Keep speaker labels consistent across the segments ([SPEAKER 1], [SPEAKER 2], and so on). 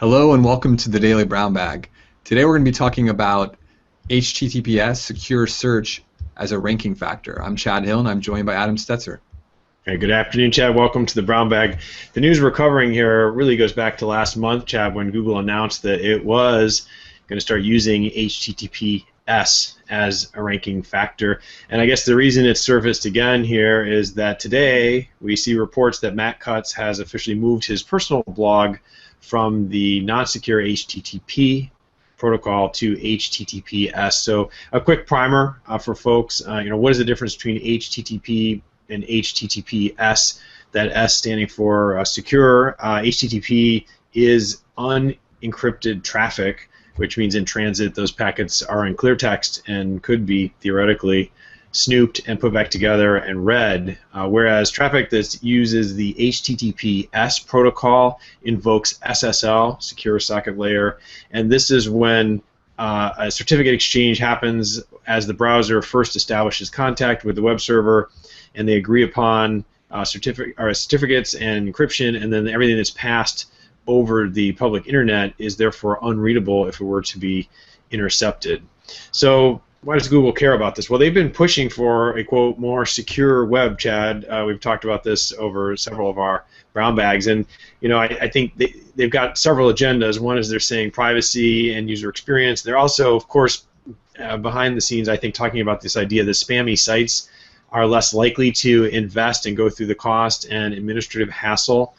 [SPEAKER 1] Hello and welcome to the Daily Brown Bag. Today we're going to be talking about HTTPS secure search as a ranking factor. I'm Chad Hill and I'm joined by Adam Stetzer.
[SPEAKER 2] Hey, good afternoon, Chad. Welcome to the Brown Bag. The news we're covering here really goes back to last month, Chad, when Google announced that it was going to start using HTTPS as a ranking factor. And I guess the reason it's surfaced again here is that today we see reports that Matt Cutts has officially moved his personal blog from the non-secure HTTP protocol to HTTPS. So a quick primer for folks. What is the difference between HTTP and HTTPS? That S standing for secure. HTTP is unencrypted traffic, which means in transit those packets are in clear text and could be theoretically snooped and put back together and read, whereas traffic that uses the HTTPS protocol invokes SSL, Secure Socket Layer, and this is when a certificate exchange happens as the browser first establishes contact with the web server, and they agree upon certificates and encryption, and then everything that's passed over the public internet is therefore unreadable if it were to be intercepted. So why does Google care about this? Well, they've been pushing for a, quote, more secure web, Chad. We've talked about this over several of our brown bags, and I think they've got several agendas. One is they're saying privacy and user experience. They're also, of course, behind the scenes, I think, talking about this idea that spammy sites are less likely to invest and go through the cost and administrative hassle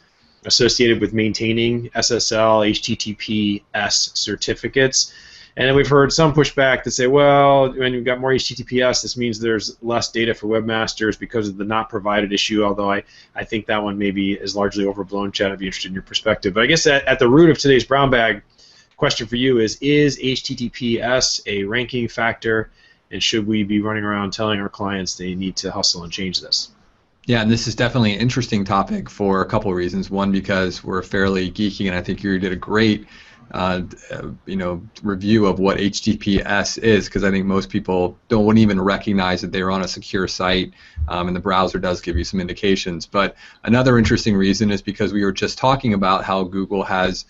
[SPEAKER 2] associated with maintaining SSL, HTTPS certificates. And then we've heard some pushback that say, well, when you've got more HTTPS, this means there's less data for webmasters because of the not provided issue, although I think that one maybe is largely overblown. Chad, I'd be interested in your perspective. But I guess at the root of today's brown bag question for you is HTTPS a ranking factor, and should we be running around telling our clients they need to hustle and change this?
[SPEAKER 1] Yeah, and this is definitely an interesting topic for a couple of reasons. One, because we're fairly geeky, and I think you did a great review of what HTTPS is, because I think most people wouldn't even recognize that they're on a secure site, and the browser does give you some indications. But another interesting reason is because we were just talking about how Google has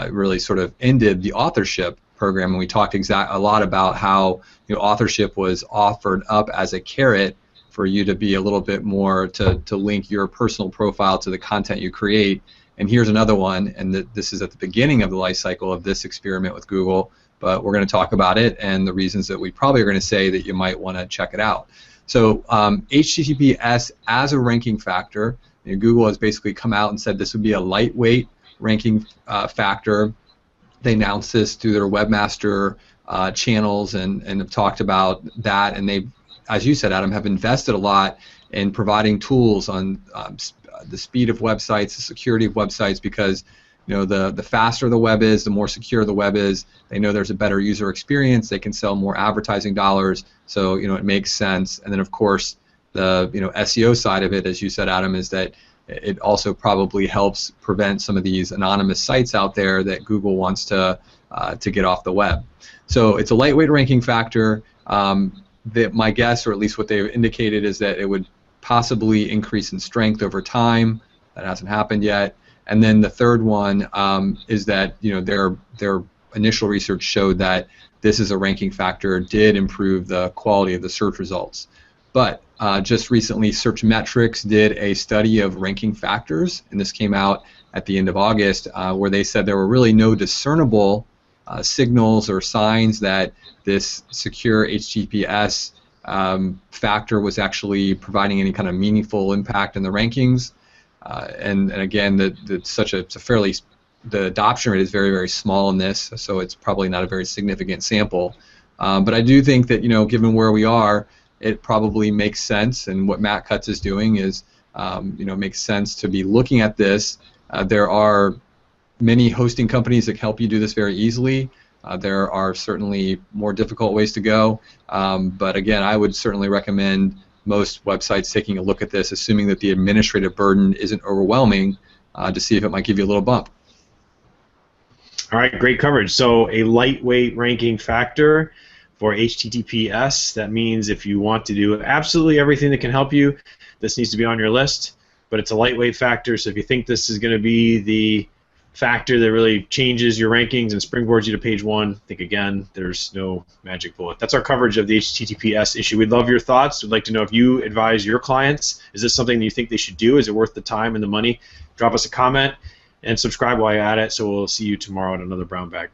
[SPEAKER 1] really sort of ended the authorship program, and we talked a lot about how authorship was offered up as a carrot for you to be a little bit more to link your personal profile to the content you create. And here's another one, and this is at the beginning of the life cycle of this experiment with Google, but we're going to talk about it and the reasons that we probably are going to say that you might want to check it out. So HTTPS as a ranking factor, Google has basically come out and said this would be a lightweight ranking factor. They announced this through their webmaster channels and have talked about that, and they, as you said, Adam, have invested a lot in providing tools on the speed of websites, the security of websites, because the faster the web is, the more secure the web is. They know there's a better user experience. They can sell more advertising dollars, so it makes sense. And then of course the SEO side of it, as you said, Adam, is that it also probably helps prevent some of these anonymous sites out there that Google wants to get off the web. So it's a lightweight ranking factor. My guess, or at least what they've indicated, is that it would possibly increase in strength over time. That hasn't happened yet. And then the third one is that their initial research showed that this is a ranking factor did improve the quality of the search results. But just recently, Searchmetrics did a study of ranking factors, and this came out at the end of August, where they said there were really no discernible signals or signs that this secure HTTPS factor was actually providing any kind of meaningful impact in the rankings, and again, the adoption rate is very, very small in this, so it's probably not a very significant sample. But I do think that given where we are, it probably makes sense, and what Matt Cutts is doing is makes sense to be looking at this. There are many hosting companies that help you do this very easily. There are certainly more difficult ways to go, but again, I would certainly recommend most websites taking a look at this, assuming that the administrative burden isn't overwhelming, to see if it might give you a little bump.
[SPEAKER 2] All right, great coverage. So a lightweight ranking factor for HTTPS. That means if you want to do absolutely everything that can help you, this needs to be on your list, but it's a lightweight factor, so if you think this is going to be the factor that really changes your rankings and springboards you to page one, I think, again, there's no magic bullet. That's our coverage of the HTTPS issue. We'd love your thoughts. We'd like to know if you advise your clients. Is this something that you think they should do? Is it worth the time and the money? Drop us a comment and subscribe while you're at it. So we'll see you tomorrow at another Brown Bag.